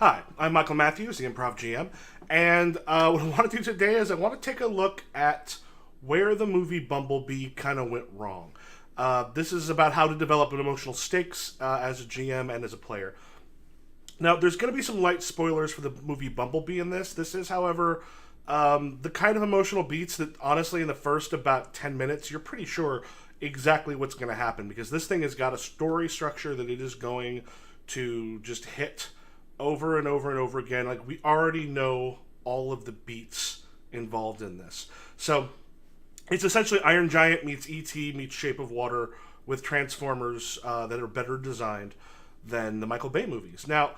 Hi, I'm Michael Matthews, the Improv GM, and what I want to do today is I want to take a look at where the movie Bumblebee kind of went wrong. This is about how to develop an emotional stakes as a GM and as a player. Now, there's going to be some light spoilers for the movie Bumblebee in this. This is, however, the kind of emotional beats that, honestly, in the first about 10 minutes, you're pretty sure exactly what's going to happen because this thing has got a story structure that it is going to just hit over and over and over again. Like, we already know all of the beats involved in this. So, it's essentially Iron Giant meets E.T. meets Shape of Water with Transformers that are better designed than the Michael Bay movies. Now,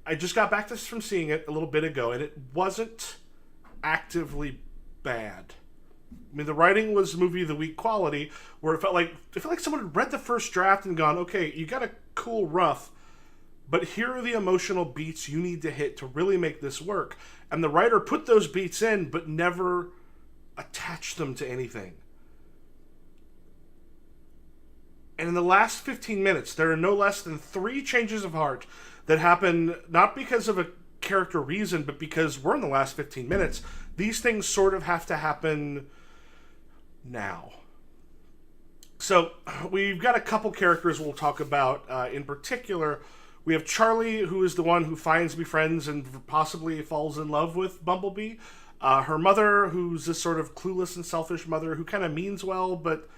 I just got back from seeing it a little bit ago, and it wasn't actively bad. I mean, the writing was movie of the week quality, where it felt like someone had read the first draft and gone, okay, you got a cool rough, but here are the emotional beats you need to hit to really make this work. And the writer put those beats in, but never attached them to anything. And in the last 15 minutes, there are no less than 3 changes of heart that happen not because of a character reason, but because we're in the last 15 minutes. These things sort of have to happen now. So we've got a couple characters we'll talk about. In particular, we have Charlie, who is the one who finds, befriends, and possibly falls in love with Bumblebee. Her mother, who's this sort of clueless and selfish mother who kind of means well, but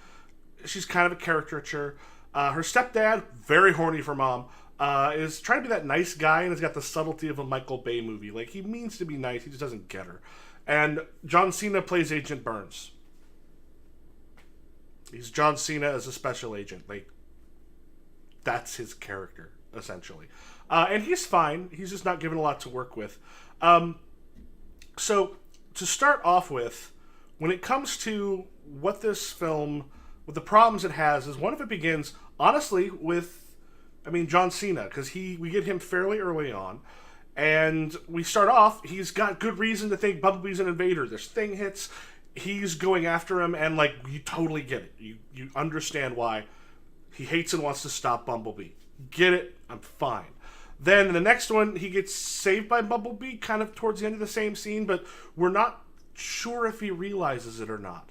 she's kind of a caricature. Her stepdad, very horny for mom, is trying to be that nice guy and has got the subtlety of a Michael Bay movie. Like, he means to be nice, he just doesn't get her. And John Cena plays Agent Burns. He's John Cena as a special agent. Like, that's his character, essentially. And he's fine. He's just not given a lot to work with. So, to start off with, when it comes to what this film, what the problems it has, is one of it begins, honestly, with, John Cena, because we get him fairly early on, and we start off, he's got good reason to think Bumblebee's an invader. This thing hits, he's going after him, and, like, you totally get it. You understand why he hates and wants to stop Bumblebee. Get it? I'm fine. Then in the next one, he gets saved by Bumblebee, kind of towards the end of the same scene, but we're not sure if he realizes it or not.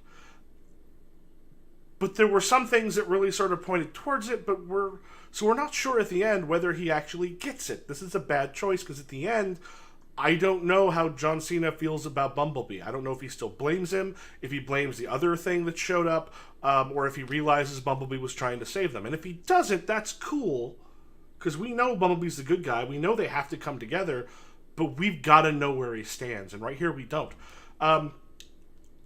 But there were some things that really sort of pointed towards it, but we're not sure at the end whether he actually gets it. This is a bad choice, because at the end, I don't know how John Cena feels about Bumblebee. I don't know if he still blames him, if he blames the other thing that showed up, or if he realizes Bumblebee was trying to save them. And if he doesn't, that's cool, because we know Bumblebee's the good guy. We know they have to come together, but we've got to know where he stands. And right here, we don't.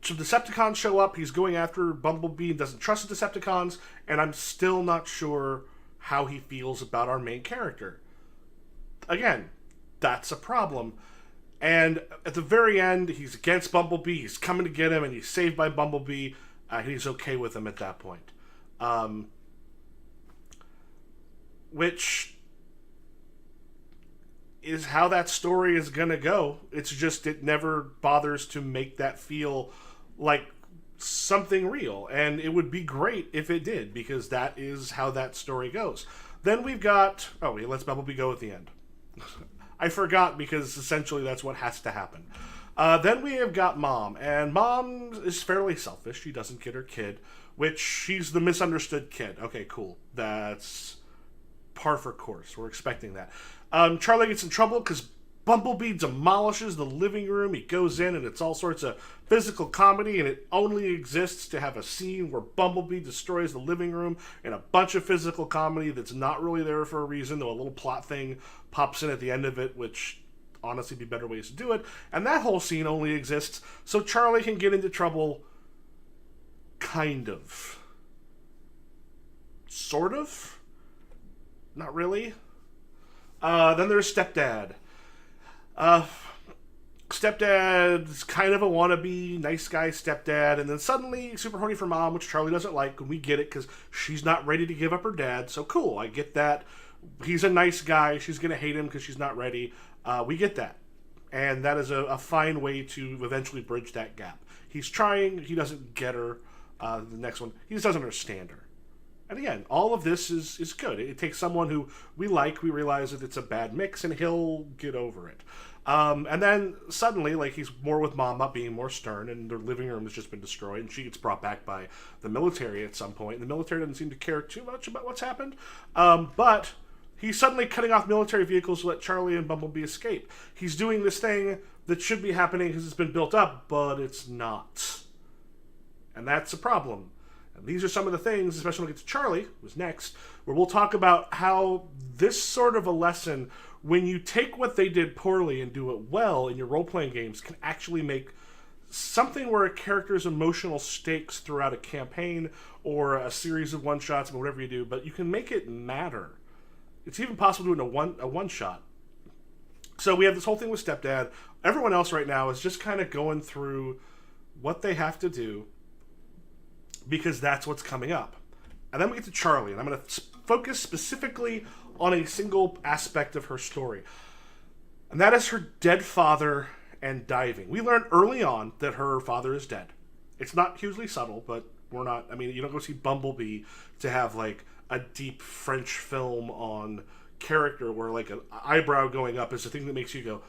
So Decepticons show up. He's going after Bumblebee and doesn't trust the Decepticons. And I'm still not sure how he feels about our main character. Again, that's a problem. And at the very end, he's against Bumblebee. He's coming to get him, and he's saved by Bumblebee. And he's okay with him at that point. Which is how that story is going to go. It's just it never bothers to make that feel like something real. And it would be great if it did, because that is how that story goes. Then we've got... Oh, he lets Bumblebee go at the end. I forgot, because essentially that's what has to happen. Then we have got Mom. And Mom is fairly selfish. She doesn't get her kid, which she's the misunderstood kid. Okay, cool. That's par for course. We're expecting that. Charlie gets in trouble because Bumblebee demolishes the living room. He goes in, and it's all sorts of physical comedy, and it only exists to have a scene where Bumblebee destroys the living room, and a bunch of physical comedy that's not really there for a reason, though a little plot thing pops in at the end of it, which honestly be better ways to do it. And that whole scene only exists so Charlie can get into trouble. Kind of. Sort of. Not really. Then there's Stepdad. Stepdad's kind of a wannabe, nice guy stepdad, and then suddenly super horny for Mom, which Charlie doesn't like, and we get it because she's not ready to give up her dad, so cool, I get that. He's a nice guy, she's going to hate him because she's not ready. We get that. And that is a fine way to eventually bridge that gap. He's trying, he doesn't get her. The next one, he just doesn't understand her. And again, all of this is good. It takes someone who we like, we realize that it's a bad mix, and he'll get over it. And then suddenly, like, he's more with Mama, being more stern, and their living room has just been destroyed, and she gets brought back by the military at some point. And the military doesn't seem to care too much about what's happened. But he's suddenly cutting off military vehicles to let Charlie and Bumblebee escape. He's doing this thing that should be happening because it's been built up, but it's not. And that's a problem. And these are some of the things, especially when we get to Charlie, who's next, where we'll talk about how this sort of a lesson, when you take what they did poorly and do it well in your role-playing games, can actually make something where a character's emotional stakes throughout a campaign or a series of one-shots, or whatever you do, but you can make it matter. It's even possible to do it in a one-shot. So we have this whole thing with Stepdad. Everyone else right now is just kind of going through what they have to do because that's what's coming up. And then we get to Charlie, and I'm going to focus specifically on a single aspect of her story. And that is her dead father and diving. We learn early on that her father is dead. It's not hugely subtle, but we're not, I mean, you don't go see Bumblebee to have, like, a deep French film on character where, like, an eyebrow going up is the thing that makes you go,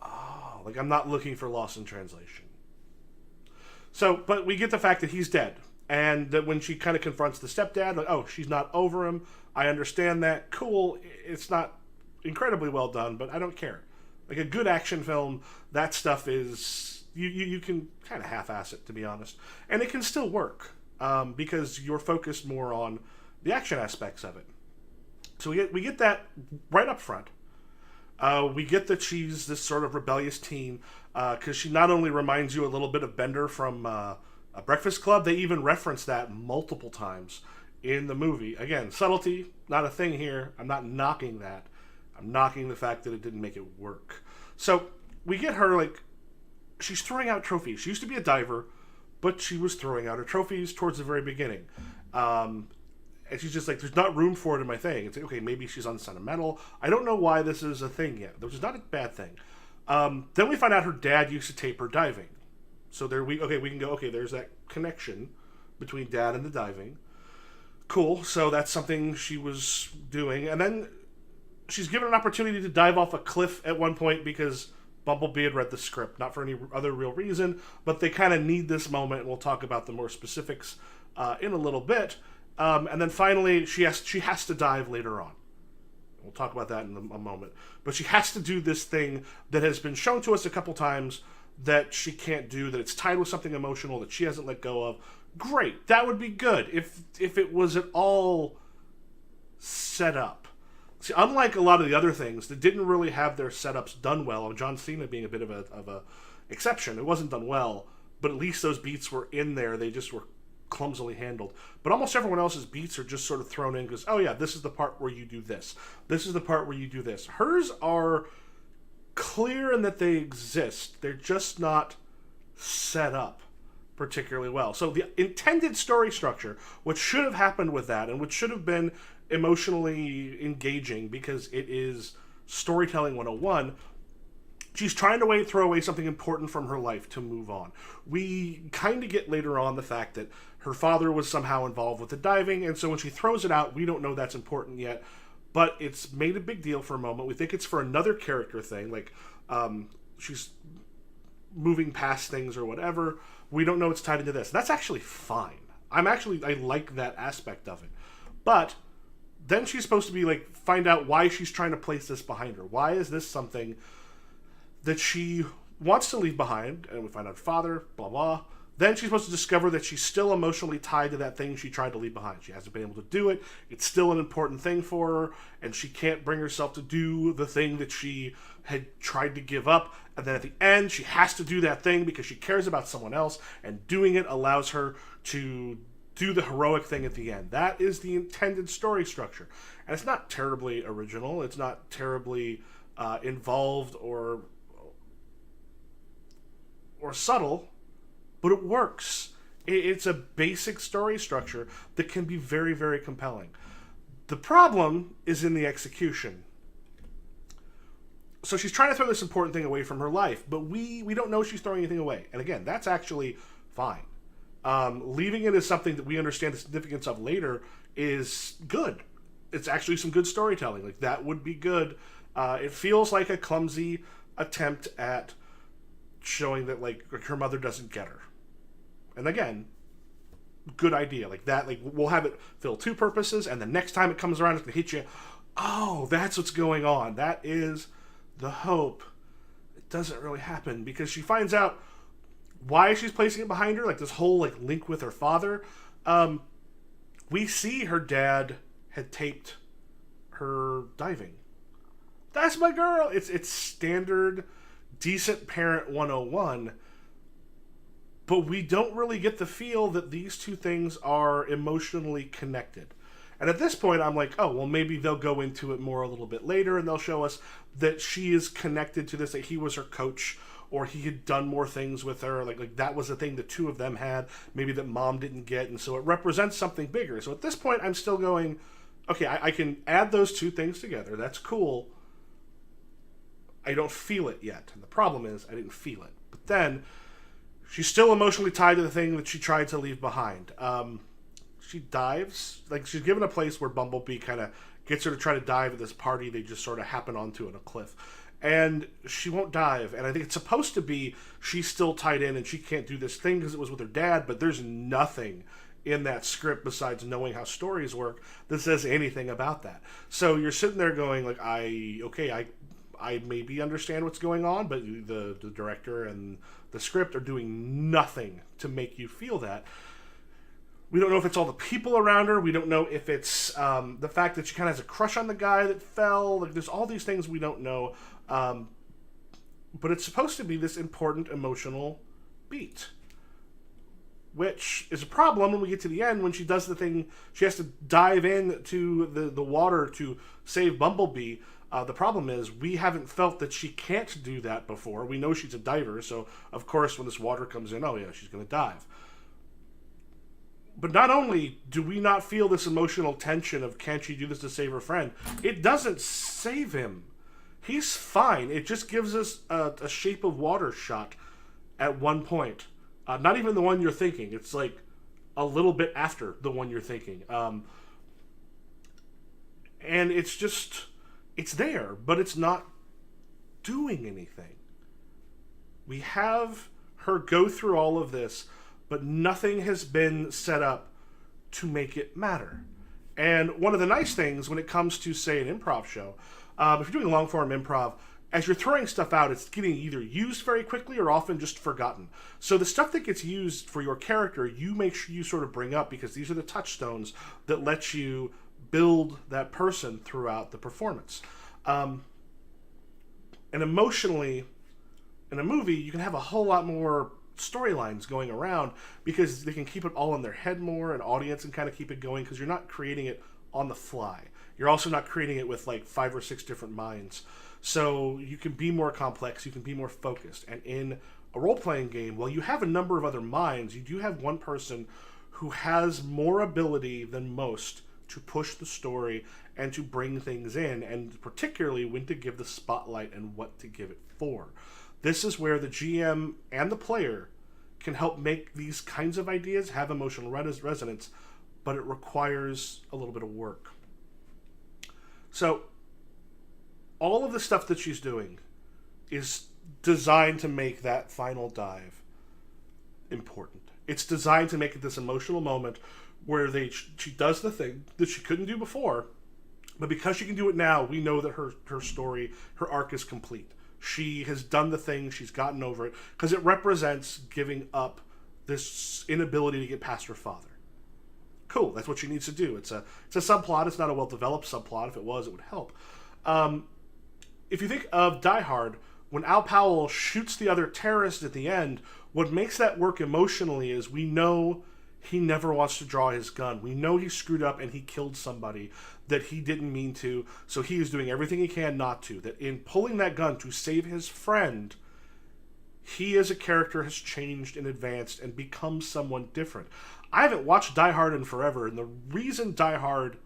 oh, like, I'm not looking for Lost in Translation. So, but we get the fact that he's dead. And that when she kind of confronts the stepdad, like, oh, she's not over him. I understand that. Cool. It's not incredibly well done, but I don't care. Like a good action film, that stuff is... You can kind of half-ass it, to be honest. And it can still work because you're focused more on the action aspects of it. So we get that right up front. We get that she's this sort of rebellious teen because she not only reminds you a little bit of Bender from... A Breakfast Club, they even reference that multiple times in the movie. Again, subtlety, not a thing here. I'm not knocking that. I'm knocking the fact that it didn't make it work. So we get her, like, she's throwing out trophies. She used to be a diver, but she was throwing out her trophies towards the very beginning. And she's just like, there's not room for it in my thing. It's like, okay, maybe she's unsentimental. I don't know why this is a thing yet, which is not a bad thing. Then we find out her dad used to tape her diving. So there we can go, okay, there's that connection between dad and the diving. Cool, so that's something she was doing. And then she's given an opportunity to dive off a cliff at one point because Bumblebee had read the script, not for any other real reason, but they kind of need this moment, and we'll talk about the more specifics in a little bit. And then finally, she has to dive later on. We'll talk about that in a moment. But she has to do this thing that has been shown to us a couple times that she can't do, that it's tied with something emotional that she hasn't let go of. Great, that would be good if it was at all set up. See, unlike a lot of the other things that didn't really have their setups done well, and John Cena being a bit of a exception, it wasn't done well, but at least those beats were in there, they just were clumsily handled. But almost everyone else's beats are just sort of thrown in because, oh yeah, this is the part where you do this. This is the part where you do this. Hers are clear in that they exist. They're just not set up particularly well. So the intended story structure, what should have happened with that, and which should have been emotionally engaging because it is storytelling 101, she's trying to throw away something important from her life to move on. We kind of get later on the fact that her father was somehow involved with the diving, and so when she throws it out, we don't know that's important yet. But it's made a big deal for a moment. We think it's for another character thing, like she's moving past things or whatever. We don't know it's tied into this. That's actually fine. I like that aspect of it. But then she's supposed to be like, find out why she's trying to place this behind her. Why is this something that she wants to leave behind? And we find out father, blah, blah. Then she's supposed to discover that she's still emotionally tied to that thing she tried to leave behind. She hasn't been able to do it. It's still an important thing for her, and she can't bring herself to do the thing that she had tried to give up. And then at the end, she has to do that thing because she cares about someone else, and doing it allows her to do the heroic thing at the end. That is the intended story structure. And it's not terribly original. It's not terribly involved or subtle. But it works. It's a basic story structure that can be very, very compelling. The problem is in the execution. So she's trying to throw this important thing away from her life, but we don't know she's throwing anything away. And again, that's actually fine. Leaving it as something that we understand the significance of later is good. It's actually some good storytelling. Like, that would be good. It feels like a clumsy attempt at showing that, like, her mother doesn't get her. And again, good idea. Like that, like, we'll have it fill two purposes, and the next time it comes around, it's gonna hit you. Oh, that's what's going on. That is the hope. It doesn't really happen because she finds out why she's placing it behind her, like this whole like link with her father. We see her dad had taped her diving. That's my girl. It's standard decent parent 101, but we don't really get the feel that these two things are emotionally connected. And at this point, I'm like, oh, well, maybe they'll go into it more a little bit later, and they'll show us that she is connected to this, that he was her coach, or he had done more things with her, like that was the thing the two of them had, maybe that mom didn't get, and so it represents something bigger. So at this point, I'm still going, okay, I can add those two things together. That's cool. I don't feel it yet. And the problem is, I didn't feel it. But then, she's still emotionally tied to the thing that she tried to leave behind. She dives. Like, she's given a place where Bumblebee kind of gets her to try to dive at this party they just sort of happen onto in a cliff. And she won't dive. And I think it's supposed to be she's still tied in and she can't do this thing because it was with her dad, but there's nothing in that script besides knowing how stories work that says anything about that. So you're sitting there going, like, I maybe understand what's going on, but the director and the script are doing nothing to make you feel that. We don't know if it's all the people around her. We don't know if it's the fact that she kind of has a crush on the guy that fell. Like, there's all these things we don't know. But it's supposed to be this important emotional beat, which is a problem when we get to the end when she does the thing. She has to dive into the water to save Bumblebee. The problem is we haven't felt that she can't do that before. We know she's a diver, so of course when this water comes in, oh yeah, she's going to dive. But not only do we not feel this emotional tension of can she do this to save her friend, it doesn't save him. He's fine. It just gives us a Shape of Water shot at one point. Not even the one you're thinking. It's like a little bit after the one you're thinking. And it's just... it's there, but it's not doing anything. We have her go through all of this, but nothing has been set up to make it matter. And one of the nice things when it comes to, say, an improv show, if you're doing long-form improv, as you're throwing stuff out, it's getting either used very quickly or often just forgotten. So the stuff that gets used for your character, you make sure you sort of bring up, because these are the touchstones that let you build that person throughout the performance. And emotionally, in a movie, you can have a whole lot more storylines going around because they can keep it all in their head more, and audience and kind of keep it going because you're not creating it on the fly. You're also not creating it with like 5 or 6 different minds. So you can be more complex, you can be more focused. And in a role-playing game, while you have a number of other minds, you do have one person who has more ability than most to push the story and to bring things in, and particularly when to give the spotlight and what to give it for. This is where the GM and the player can help make these kinds of ideas have emotional resonance, but it requires a little bit of work. So, all of the stuff that she's doing is designed to make that final dive important. It's designed to make it this emotional moment where she does the thing that she couldn't do before, but because she can do it now, we know that her story, her arc is complete. She has done the thing, she's gotten over it, because it represents giving up this inability to get past her father. Cool, that's what she needs to do. It's a subplot, it's not a well-developed subplot. If it was, it would help. If you think of Die Hard, when Al Powell shoots the other terrorist at the end, what makes that work emotionally is we know he never wants to draw his gun. We know he screwed up and he killed somebody that he didn't mean to, so he is doing everything he can not to. That in pulling that gun to save his friend, he as a character has changed and advanced and become someone different. I haven't watched Die Hard in forever, and the reason Die Hard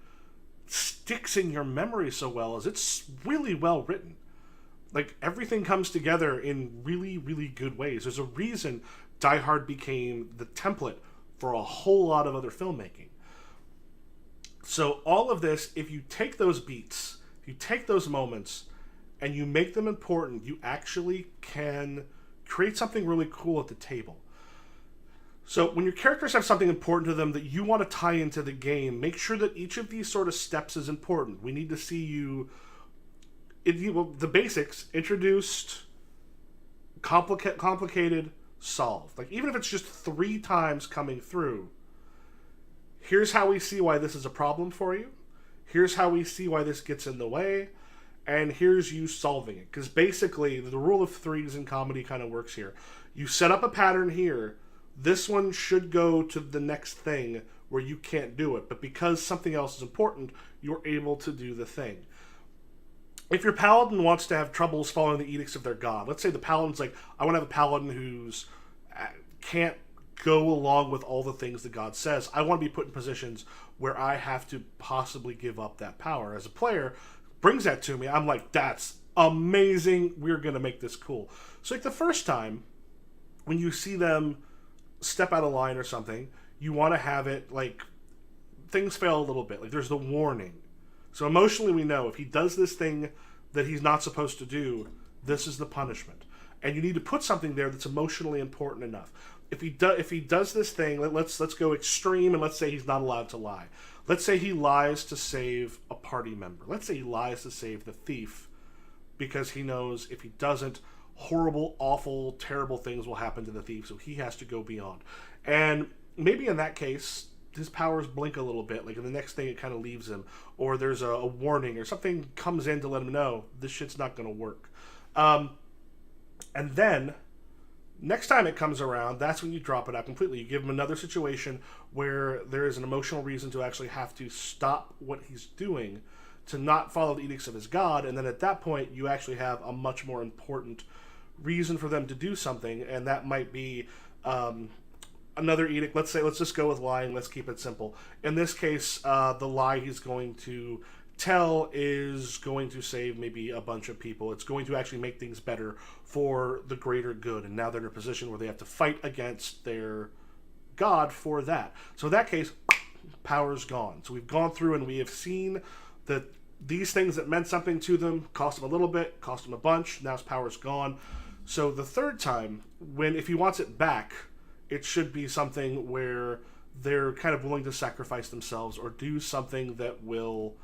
sticks in your memory so well is it's really well written. Like, everything comes together in really, really good ways. There's a reason Die Hard became the template for a whole lot of other filmmaking. So all of this, if you take those beats, if you take those moments, and you make them important, you actually can create something really cool at the table. So when your characters have something important to them that you want to tie into the game, make sure that each of these sort of steps is important. We need to see you, the basics, introduced, complicated, solved. Like, even if it's just 3 times coming through, here's how we see why this is a problem for you. Here's how we see why this gets in the way. And here's you solving it. Because basically, the rule of threes in comedy kind of works here. You set up a pattern here. This one should go to the next thing where you can't do it. But because something else is important, you're able to do the thing. If your paladin wants to have troubles following the edicts of their god, let's say the paladin's like, I want to have a paladin who's can't go along with all the things the god says. I want to be put in positions where I have to possibly give up that power. As a player, brings that to me, I'm like, that's amazing. We're going to make this cool. So like the first time when you see them step out of line or something, you want to have it like things fail a little bit. Like there's the warning. So emotionally we know if he does this thing that he's not supposed to do, this is the punishment. And you need to put something there that's emotionally important enough. If he does this thing, let's go extreme, and let's say he's not allowed to lie. Let's say he lies to save a party member. Let's say he lies to save the thief because he knows if he doesn't, horrible, awful, terrible things will happen to the thief, so he has to go beyond. And maybe in that case, his powers blink a little bit, like in the next thing it kind of leaves him, or there's a warning, or something comes in to let him know this shit's not going to work. And then, next time it comes around, that's when you drop it out completely. You give him another situation where there is an emotional reason to actually have to stop what he's doing, to not follow the edicts of his god, and then at that point, you actually have a much more important reason for them to do something, and that might be another edict. Let's just go with lying. Let's keep it simple. In this case, the lie he's going to tell is going to save maybe a bunch of people. It's going to actually make things better for the greater good, and now they're in a position where they have to fight against their god for that. So in that case, power's gone. So we've gone through and we have seen that these things that meant something to them cost him a little bit, cost him a bunch, now his power's gone. So the third time, if he wants it back, it should be something where they're kind of willing to sacrifice themselves or do something that will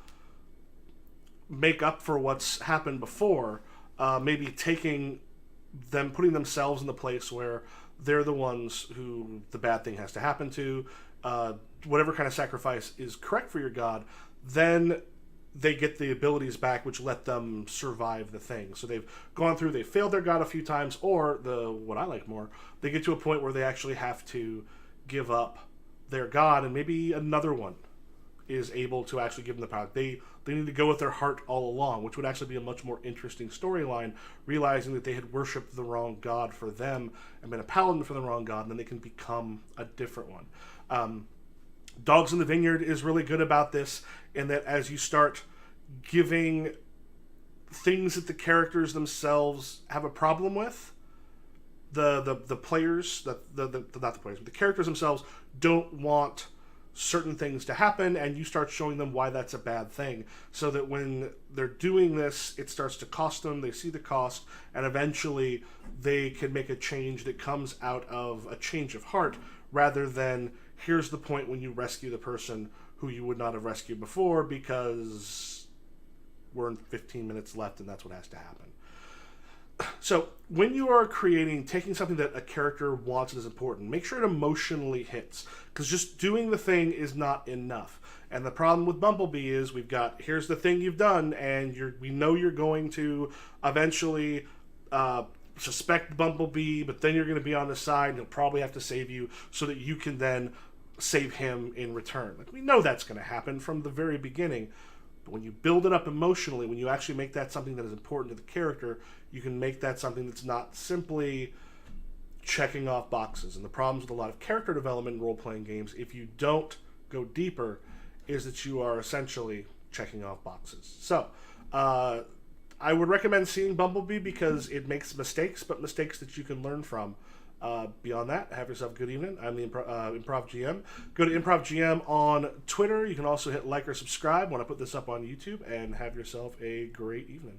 make up for what's happened before. Maybe putting themselves in the place where they're the ones who the bad thing has to happen to. Whatever kind of sacrifice is correct for your god, then they get the abilities back which let them survive the thing. So they've gone through, they failed their god a few times, or what I like more, they get to a point where they actually have to give up their god, and maybe another one is able to actually give them the power. They need to go with their heart all along, which would actually be a much more interesting storyline, realizing that they had worshipped the wrong god for them and been a paladin for the wrong god, and then they can become a different one. Dogs in the Vineyard is really good about this, in that as you start giving things that the characters themselves have a problem with, the players, not the players, but the characters themselves don't want certain things to happen, and you start showing them why that's a bad thing, so that when they're doing this, it starts to cost them, they see the cost, and eventually they can make a change that comes out of a change of heart, rather than here's the point when you rescue the person who you would not have rescued before because we're in 15 minutes left and that's what has to happen. So when you are taking something that a character wants and is important, make sure it emotionally hits, because just doing the thing is not enough. And the problem with Bumblebee is here's the thing you've done, and we know you're going to eventually suspect Bumblebee, but then you're going to be on the side and he'll probably have to save you so that you can then save him in return. Like, we know that's going to happen from the very beginning, but when you build it up emotionally, when you actually make that something that is important to the character, you can make that something that's not simply checking off boxes. And the problems with a lot of character development in role-playing games, if you don't go deeper, is that you are essentially checking off boxes. So, I would recommend seeing Bumblebee because it makes mistakes, but mistakes that you can learn from. Beyond that, have yourself a good evening. I'm the Improv GM. Go to Improv GM on Twitter. You can also hit like or subscribe when I put this up on YouTube, and have yourself a great evening.